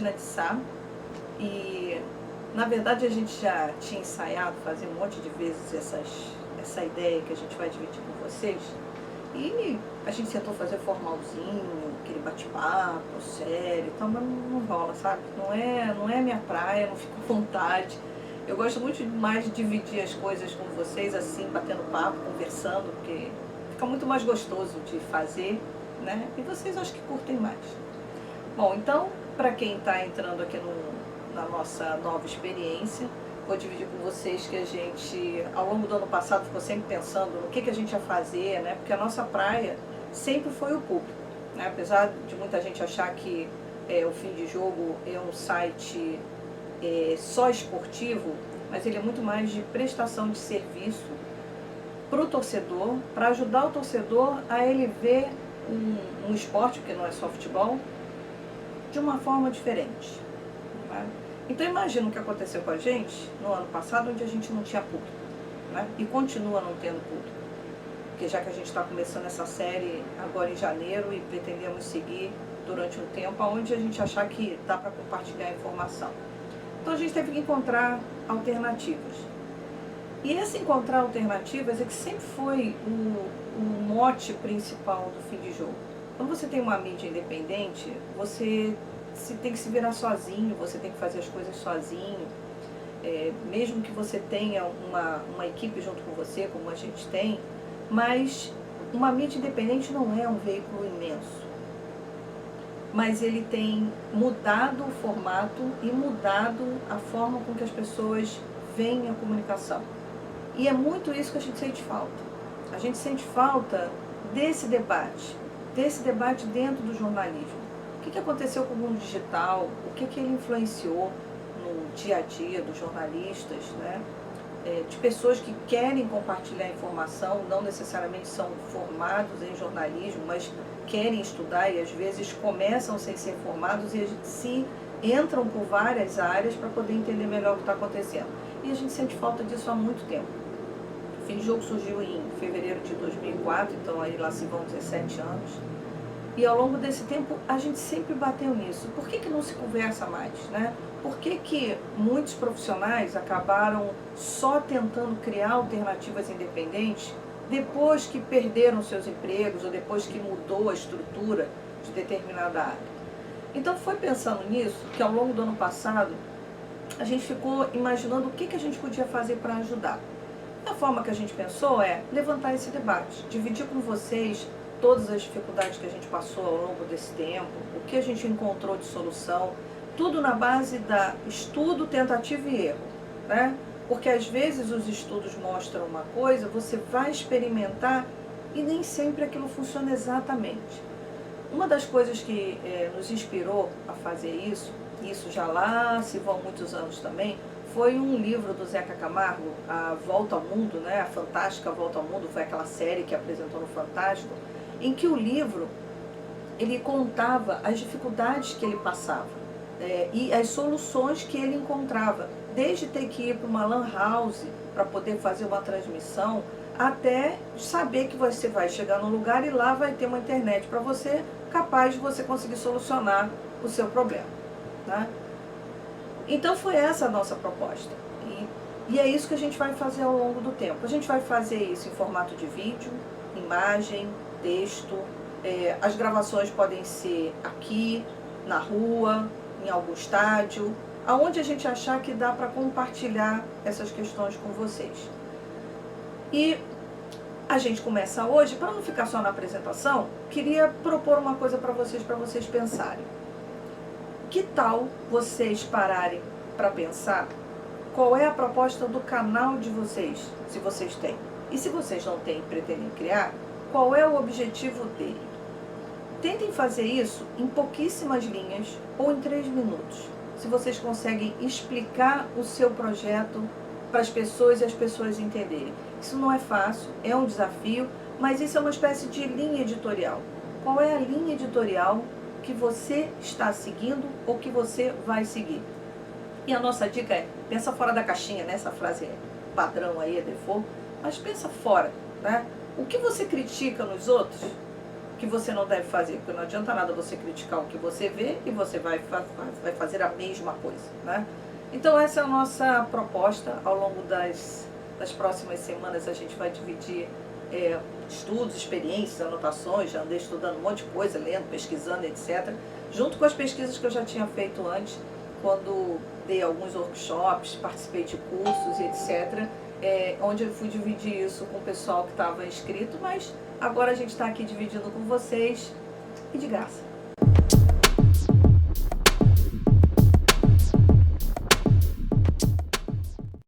Cristina de Sá e, na verdade, a gente já tinha ensaiado fazer um monte de vezes essa ideia que a gente vai dividir com vocês. E a gente tentou fazer formalzinho, aquele bate-papo, sério, então, mas não rola, sabe? Não é minha praia, não fico à vontade. Eu gosto muito mais de dividir as coisas com vocês, assim, batendo papo, conversando, porque fica muito mais gostoso de fazer, né? E vocês acho que curtem mais. Bom, então, para quem está entrando aqui na nossa nova experiência, vou dividir com vocês que a gente, ao longo do ano passado, ficou sempre pensando no que a gente ia fazer, né? Porque a nossa praia sempre foi o público, né? Apesar de muita gente achar que o Fim de Jogo é um site só esportivo, mas ele é muito mais de prestação de serviço para o torcedor, para ajudar o torcedor a ele ver um esporte, porque não é só futebol, de uma forma diferente. Né? Então imagina o que aconteceu com a gente no ano passado, onde a gente não tinha público, né? E continua não tendo público, porque já que a gente está começando essa série agora em janeiro e pretendemos seguir durante um tempo, onde a gente achar que dá para compartilhar informação. Então a gente teve que encontrar alternativas. E esse encontrar alternativas é que sempre foi o mote principal do Fim de Jogo. Quando você tem uma mídia independente, você tem que se virar sozinho, você tem que fazer as coisas sozinho. Mesmo que você tenha uma equipe junto com você, como a gente tem, mas uma mídia independente não é um veículo imenso. Mas ele tem mudado o formato e mudado a forma com que as pessoas veem a comunicação. E é muito isso que a gente sente falta. A gente sente falta desse debate dentro do jornalismo. O que aconteceu com o mundo digital, o que ele influenciou no dia a dia dos jornalistas, né? De pessoas que querem compartilhar informação, não necessariamente são formados em jornalismo, mas querem estudar e às vezes começam sem ser formados e se entram por várias áreas para poder entender melhor o que está acontecendo. E a gente sente falta disso há muito tempo. O Fim de Jogo surgiu em fevereiro de 2004, então aí lá se vão 17 anos. E ao longo desse tempo a gente sempre bateu nisso. Por que não se conversa mais, né? Por que muitos profissionais acabaram só tentando criar alternativas independentes depois que perderam seus empregos ou depois que mudou a estrutura de determinada área? Então foi pensando nisso que ao longo do ano passado a gente ficou imaginando o que a gente podia fazer para ajudar. A forma que a gente pensou é levantar esse debate, dividir com vocês todas as dificuldades que a gente passou ao longo desse tempo, o que a gente encontrou de solução, tudo na base da estudo, tentativa e erro, né? Porque às vezes os estudos mostram uma coisa, você vai experimentar e nem sempre aquilo funciona exatamente. Uma das coisas que nos inspirou a fazer isso já lá se vão muitos anos também, foi um livro do Zeca Camargo, A Volta ao Mundo, né? A Fantástica Volta ao Mundo, foi aquela série que apresentou no Fantástico, em que o livro, ele contava as dificuldades que ele passava e as soluções que ele encontrava, desde ter que ir para uma lan house para poder fazer uma transmissão, até saber que você vai chegar num lugar e lá vai ter uma internet para você, capaz de você conseguir solucionar o seu problema, né? Então foi essa a nossa proposta. E é isso que a gente vai fazer ao longo do tempo. A gente vai fazer isso em formato de vídeo, imagem, texto. As gravações podem ser aqui, na rua, em algum estádio, aonde a gente achar que dá para compartilhar essas questões com vocês. E a gente começa hoje, para não ficar só na apresentação, queria propor uma coisa para vocês pensarem. Que tal vocês pararem para pensar qual é a proposta do canal de vocês, se vocês têm? E se vocês não têm e pretendem criar, qual é o objetivo dele? Tentem fazer isso em pouquíssimas linhas ou em 3 minutos. Se vocês conseguem explicar o seu projeto para as pessoas e as pessoas entenderem. Isso não é fácil, é um desafio, mas isso é uma espécie de linha editorial. Qual é a linha editorial que você está seguindo ou que você vai seguir? E a nossa dica é, pensa fora da caixinha, né? Essa frase é padrão aí, é default, mas pensa fora, né? O que você critica nos outros, que você não deve fazer, porque não adianta nada você criticar o que você vê e você vai fazer a mesma coisa, né? Então essa é a nossa proposta. Ao longo das próximas semanas a gente vai dividir estudos, experiências, anotações. Já andei estudando um monte de coisa, lendo, pesquisando, etc. Junto com as pesquisas que eu já tinha feito antes, quando dei alguns workshops, participei de cursos, etc. Onde eu fui dividir isso com o pessoal que estava inscrito, mas agora a gente está aqui dividindo com vocês e de graça.